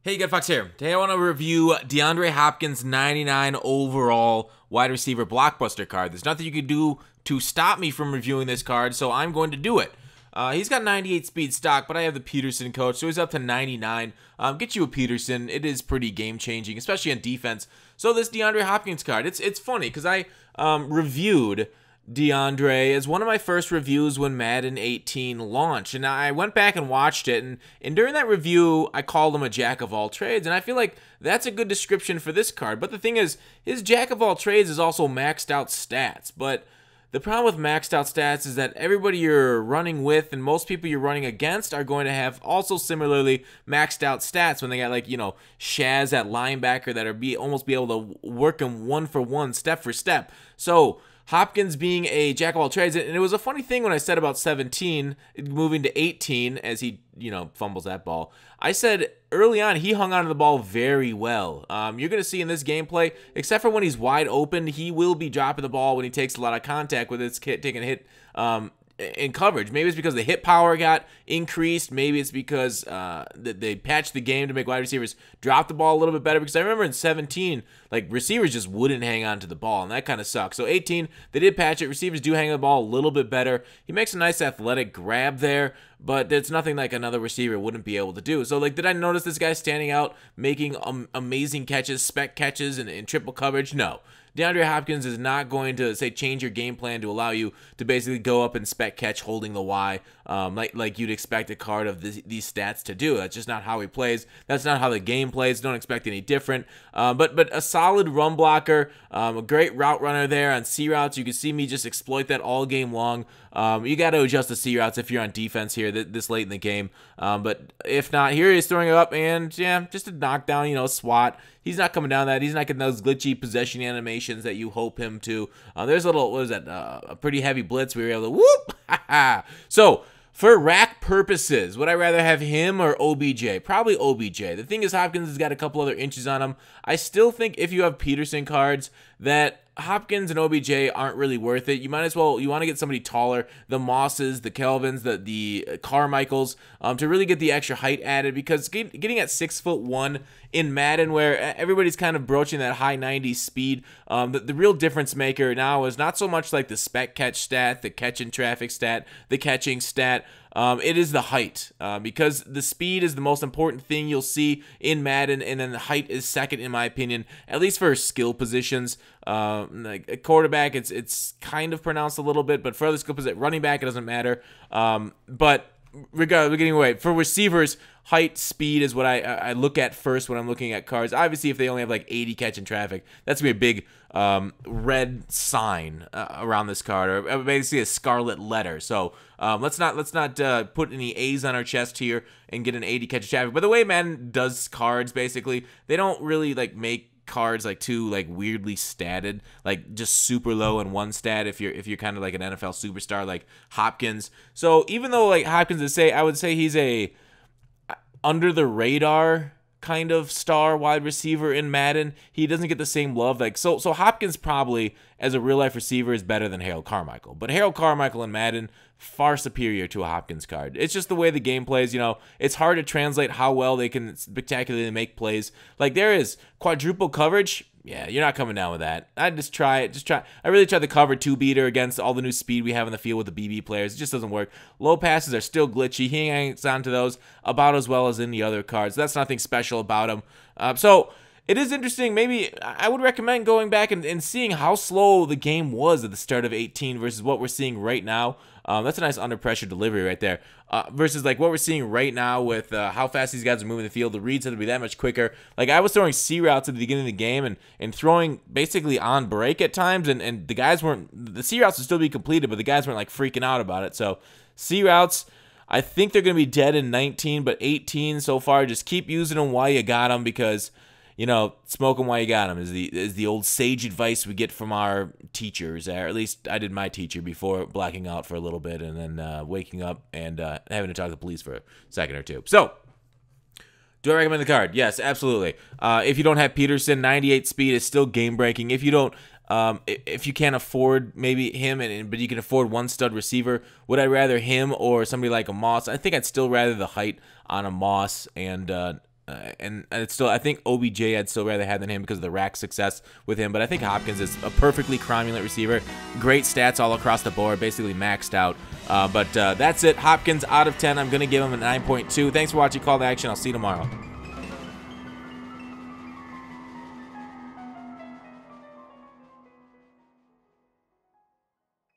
Hey, Good Fox here. Today I want to review DeAndre Hopkins' 99 overall wide receiver blockbuster card. There's nothing you can do to stop me from reviewing this card, so I'm going to do it. He's got 98 speed stock, but I have the Peterson coach, so he's up to 99. Get you a Peterson. It is pretty game-changing, especially on defense. So this DeAndre Hopkins card, it's funny because I reviewed DeAndre as one of my first reviews when Madden 18 launched, and I went back and watched it, and during that review I called him a jack of all trades, and I feel like that's a good description for this card. But the thing is, his jack of all trades is also maxed out stats. But the problem with maxed out stats is that everybody you're running with and most people you're running against are going to have also similarly maxed out stats when they got, like, Shaz at linebacker that are almost be able to work them one for one, step for step. So Hopkins being a jack of all trades, and it was a funny thing when I said about 17 moving to 18 as he fumbles that ball. I said early on he hung onto the ball very well. You're going to see in this gameplay, except for when he's wide open, he will be dropping the ball when he takes a lot of contact with it, taking a hit in coverage. Maybe it's because the hit power got increased. Maybe it's because they patched the game to make wide receivers drop the ball a little bit better. Because I remember in 17, like, receivers just wouldn't hang on to the ball, and that kind of sucks. So 18, they did patch it. Receivers do hang on the ball a little bit better. He makes a nice athletic grab there, but it's nothing like another receiver wouldn't be able to do. So, like, did I notice this guy standing out, making amazing catches, spec catches in triple coverage? No. DeAndre Hopkins is not going to, say, change your game plan to allow you to basically go up and spec catch holding the Y like you'd expect a card of these stats to do. That's just not how he plays. That's not how the game plays. Don't expect any different. But a solid run blocker, a great route runner there on C routes. You can see me just exploit that all game long. You got to adjust the C routes if you're on defense here this late in the game. But if not, here he is throwing it up, and yeah, just a knockdown, swat. He's not coming down that. He's not getting those glitchy possession animations that you hope him to. There's a little, what is that, a pretty heavy blitz. We were able to whoop. So, for rack purposes, would I rather have him or OBJ? Probably OBJ. The thing is, Hopkins has got a couple other inches on him. I still think if you have Peterson cards, that Hopkins and OBJ aren't really worth it. You might as well, you want to get somebody taller, the Mosses, the Kelvins, the Carmichaels, to really get the extra height added, because getting at 6'1" in Madden, where everybody's kind of broaching that high 90s speed, the real difference maker now is not so much like the spec catch stat, the catch in traffic stat, the catching stat. It is the height, because the speed is the most important thing you'll see in Madden, and then the height is second, in my opinion, at least for skill positions. Like a quarterback, it's kind of pronounced a little bit, but for other skill positions, running back, it doesn't matter. But regardless, we're getting away. For receivers, height, speed is what I look at first when I'm looking at cards. Obviously, if they only have like 80 catch in traffic, that's gonna be a big red sign around this card, or basically a scarlet letter. So let's not put any A's on our chest here and get an 80 catch in traffic. But the way Madden does cards, basically, they don't really like make cards like too like weirdly statted, like just super low in one stat if you're kind of like an NFL superstar like Hopkins. So even though like Hopkins I would say he's a under the radar kind of star wide receiver in Madden, he doesn't get the same love. Like so Hopkins probably as a real life receiver is better than Harold Carmichael, but Harold Carmichael in Madden far superior to a Hopkins card. It's just the way the game plays. It's hard to translate how well they can spectacularly make plays. Like there is quadruple coverage. Yeah, you're not coming down with that. I try. I really tried the cover 2-beater against all the new speed we have in the field with the BB players. It just doesn't work. Low passes are still glitchy. He hangs on to those about as well as any other cards. That's nothing special about him. So it is interesting. Maybe I would recommend going back and seeing how slow the game was at the start of 18 versus what we're seeing right now. That's a nice under pressure delivery right there. Versus like what we're seeing right now with how fast these guys are moving the field. The reads have to be that much quicker. Like I was throwing C routes at the beginning of the game and throwing basically on break at times, and the guys weren't, the C routes would still be completed, but the guys weren't like freaking out about it. So C routes, I think they're going to be dead in 19, but 18 so far, just keep using them while you got them, because smoke them while you got them is the old sage advice we get from our teachers, or at least I did my teacher before blacking out for a little bit and then waking up and having to talk to the police for a second or two. So, do I recommend the card? Yes, absolutely. If you don't have Peterson, 98 speed is still game breaking. If you don't, if you can't afford maybe him, but you can afford one stud receiver, would I rather him or somebody like a Moss? I think I'd still rather the height on a Moss, and And it's still, I think OBJ I'd still rather have than him because of the rack success with him. But I think Hopkins is a perfectly cromulent receiver. Great stats all across the board, basically maxed out. But that's it. Hopkins out of 10. I'm going to give him a 9.2. Thanks for watching Call to Action. I'll see you tomorrow.